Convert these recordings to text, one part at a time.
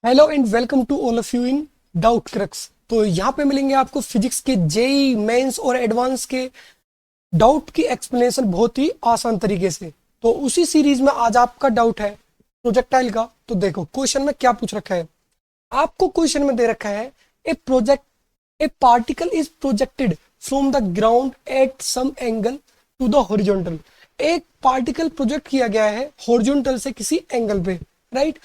Hello and welcome to all of you in doubt crux. तो यहाँ पे मिलेंगे आपको फिजिक्स के जेई मेंस और एडवांस के डाउट की एक्सप्लेनेशन बहुत ही आसान तरीके से। तो उसी सीरीज में आज आपका डाउट है प्रोजेक्टाइल का। तो देखो क्वेश्चन में क्या पूछ रखा है। आपको क्वेश्चन में दे रखा है a particle is projected from the ground at some angle to the horizontal. एक पार्टिकल प्रोजेक्ट किया गया है हॉरिजॉन्टल से किसी एंगल पे, राइट।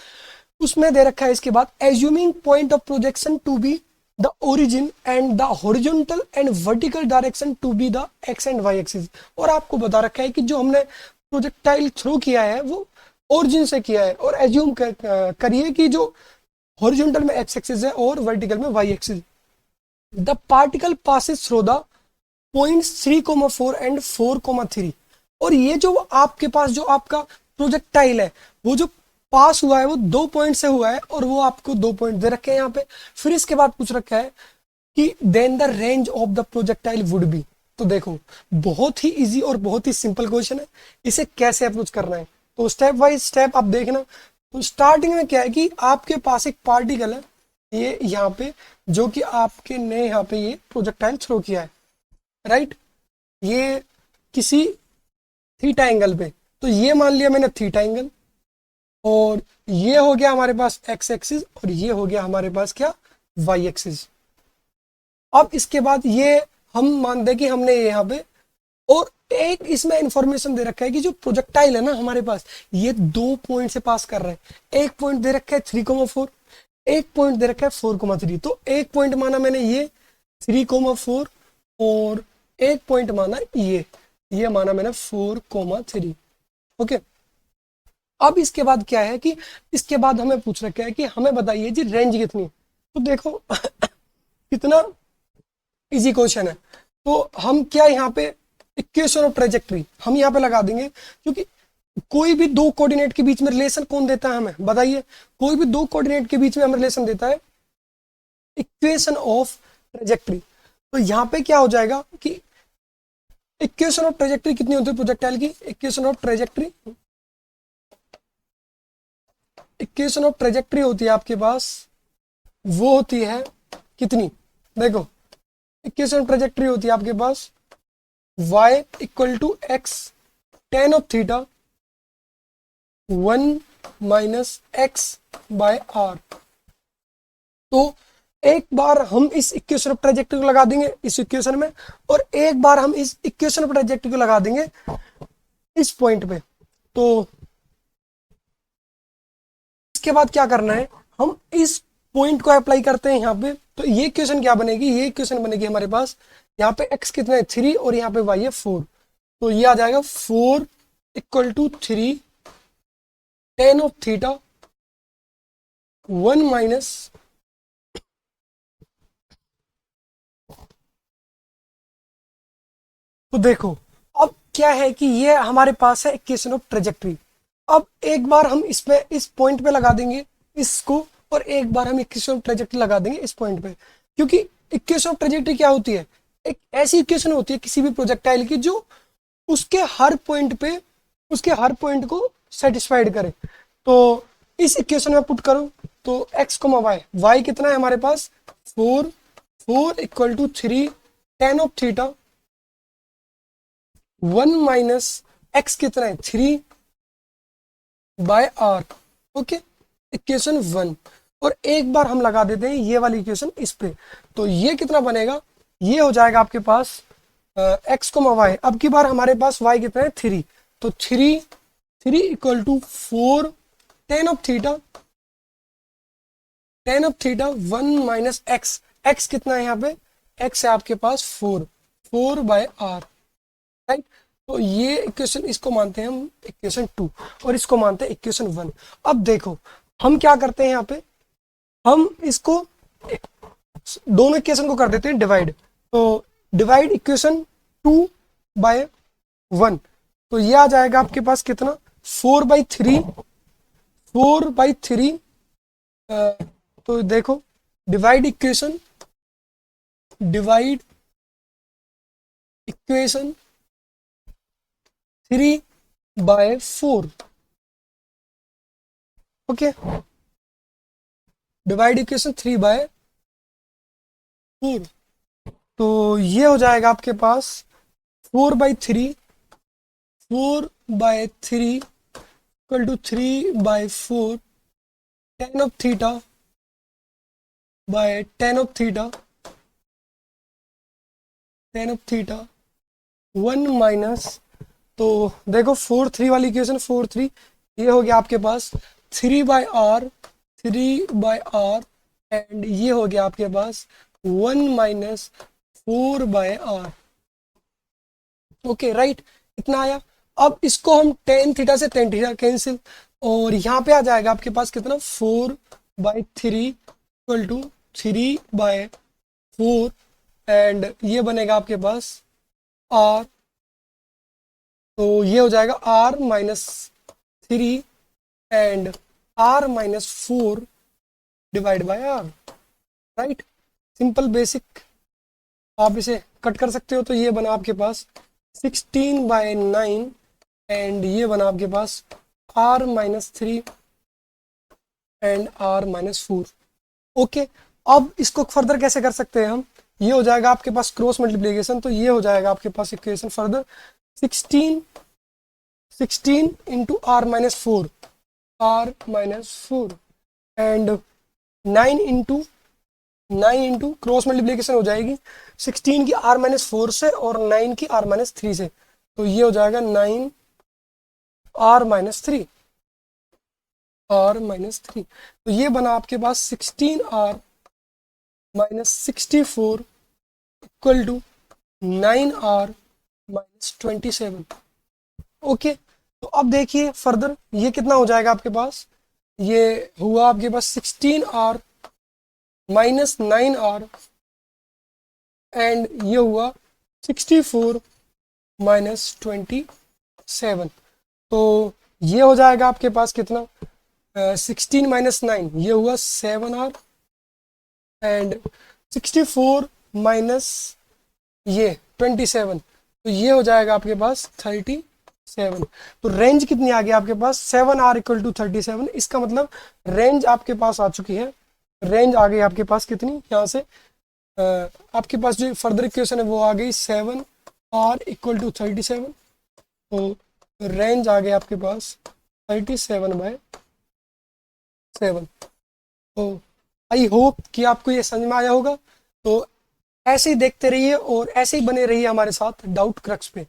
उसमें दे रखा है इसके बाद assuming point of projection to be the origin and the horizontal and vertical direction to be the x and y axis. और आपको बता रखा है कि जो हमने प्रोजेक्टाइल थ्रो किया है वो ओरिजिन से किया है, और एज्यूम करिए कि जो हॉरिजॉन्टल में एक्स एक्सिस है और वर्टिकल में y axis. The particle passes through the points 3,4 and 4,3। और ये जो आपके पास जो आपका प्रोजेक्टाइल है वो जो पास हुआ है वो 2 पॉइंट से हुआ है, और वो आपको 2 पॉइंट दे रखे हैं यहाँ पे। फिर इसके बाद पूछ रखा है कि then the range of the projectile would be. तो देखो बहुत ही इजी और बहुत ही सिंपल क्वेश्चन है, इसे कैसे अप्रोच करना है तो स्टेप बाय स्टेप आप देखना। तो स्टार्टिंग में क्या है कि आपके पास एक पार्टिकल है ये यहाँ पे, जो कि आपके ने यहाँ पे ये प्रोजेक्टाइल थ्रो किया है, राइट। ये किसी थीटा एंगल पे, तो ये मान लिया मैंने थीटा एंगल, और ये हो गया हमारे पास एक्स एक्सिस, और ये हो गया हमारे पास क्या, वाई एक्सिस। अब इसके बाद ये हम मान दें कि हमने ये यहाँ पे, और एक इसमें इंफॉर्मेशन दे रखा है कि जो प्रोजेक्टाइल है ना हमारे पास, ये 2 पॉइंट से पास कर रहा है। एक पॉइंट दे रखा है 3,4, एक पॉइंट दे रखा है 4,3। तो एक पॉइंट माना मैंने ये 3,4, और एक पॉइंट माना ये माना मैंने 4,3। ओके। अब इसके बाद क्या है कि इसके बाद हमें पूछ रखा है कि हमें बताइए जी रेंज कितनी। तो देखो कितना इजी क्वेश्चन है। तो हम क्या यहाँ पे इक्वेशन ऑफ ट्रेजेक्ट्री हम यहाँ पे लगा देंगे, क्योंकि कोई भी दो कोऑर्डिनेट के बीच में रिलेशन कौन देता है हमें, बताइए। कोई भी दो कोऑर्डिनेट के बीच में हमें रिलेशन देता है इक्वेशन ऑफ ट्रेजेक्ट्री। तो यहाँ पे क्या हो जाएगा कि इक्वेशन ऑफ ट्रेजेक्ट्री कितनी होती है प्रोजेक्टाइल की। इक्वेशन ऑफ ट्रेजेक्ट्री होती है आपके पास, वो होती है कितनी, देखो इक्वेशन ऑफ ट्रेजेक्ट्री होती है आपके पास y equal to x tan of theta 1 - x/r। तो एक बार हम इस इक्वेशन ऑफ ट्रेजेक्ट्री को लगा देंगे इस इक्वेशन में, और एक बार हम इस इक्वेशन ऑफ ट्रेजेक्ट्री को लगा देंगे इस पॉइंट पे। तो इसके बाद क्या करना है, हम इस पॉइंट को अप्लाई करते हैं यहाँ पे। तो ये इक्वेशन क्या बनेगी, ये इक्वेशन बनेगी हमारे पास, यहाँ पे x कितना है 3, और यहाँ पे y है 4। तो ये आ जाएगा 4 equal to 3 tan of theta 1 minus, तो देखो अब क्या है कि ये हमारे पास है इक्वेशन ऑफ ट्रेजेक्ट्री। अब एक बार हम इसमें इस पॉइंट पे लगा देंगे इसको, और एक बार हम इक्वेशन ऑफ ट्रेजेक्ट्री लगा देंगे इस पॉइंट पे। क्योंकि इक्वेशन ऑफ ट्रेजेक्ट्री क्या होती है, एक ऐसी इक्वेशन होती है किसी भी प्रोजेक्टाइल की जो उसके हर पॉइंट पे उसके हर पॉइंट को सेटिस्फाइड करे। तो इस इक्वेशन में पुट करो तो x, वाई कितना है हमारे पास 4 equal to 3 tan of theta 1 minus x कितना है 3/r। Okay, equation 1। और एक बार हम लगा देते हैं ये वाली इक्वेशन इस पे, तो ये कितना बनेगा, ये हो जाएगा आपके पास x, y। अब की बार हमारे पास y कितना है 3। तो 3 equal to 4 tan of theta 1 minus x कितना है यहाँ पे, x है आपके पास 4/r, राइट। तो ये इक्वेशन, इसको मानते हैं हम इक्वेशन 2, और इसको मानते हैं इक्वेशन 1। अब देखो हम क्या करते हैं यहाँ पे, हम इसको दोनों इक्वेशन को कर देते हैं डिवाइड। तो डिवाइड इक्वेशन 2/1, तो ये आ जाएगा आपके पास कितना 4/3। तो देखो divide equation 3/4। Okay, divide equation 3/4। तो ये हो जाएगा आपके पास 4/3, 4/3 equal to 3/4 tan of theta by tan of theta 1 minus, तो देखो 4/3 वाली इक्वेशन 4/3, ये हो गया आपके पास 3/r, 3/r, एंड ये हो गया आपके पास 1 माइनस 4/r। ओके राइट, इतना आया। अब इसको हम tan थीटा से tan थीटा कैंसिल, और यहाँ पे आ जाएगा आपके पास कितना 4/3 इक्वल टू 3/4, एंड ये बनेगा आपके पास r, तो ये हो जाएगा r minus 3 and r minus 4 divide by r। Right, simple basic, आप इसे कट कर सकते हो, तो ये बना आपके पास 16/9 एंड ये बना आपके पास r minus 3 and r minus 4। Okay, अब इसको फर्दर कैसे कर सकते हैं हम, ये हो जाएगा आपके पास क्रॉस मल्टीप्लिकेशन, तो ये हो जाएगा आपके पास equation further 16 into r minus 4, and 9 into cross multiplication हो जाएगी 16 की r माइनस 4 से और 9 की r माइनस 3 से, तो ये हो जाएगा 9r माइनस 3, तो ये बना आपके पास 16r minus 64 equal to 9r minus 27। Okay, तो अब देखिए फर्दर ये कितना हो जाएगा आपके पास, ये हुआ आपके पास 16r माइनस 9r एंड ये हुआ 64 माइनस 27, तो ये हो जाएगा आपके पास कितना 16 माइनस 9, ये हुआ 7r एंड 64 माइनस ये 27, तो ये हो जाएगा आपके पास 37। तो रेंज कितनी आ गई आपके पास 7r इक्वल टू 37, इसका मतलब रेंज आपके पास आ चुकी है। रेंज आ गई आपके पास कितनी, यहाँ से आपके पास जो फर्दर इक्वेशन है वो आ गई 7r इक्वल टू 37, तो रेंज आ गई आपके पास 37/7। तो आई होप कि आपको ये समझ में आया होगा। तो ऐसे ही देखते रहिए और ऐसे ही बने रहिए हमारे साथ डाउट क्रक्स पे।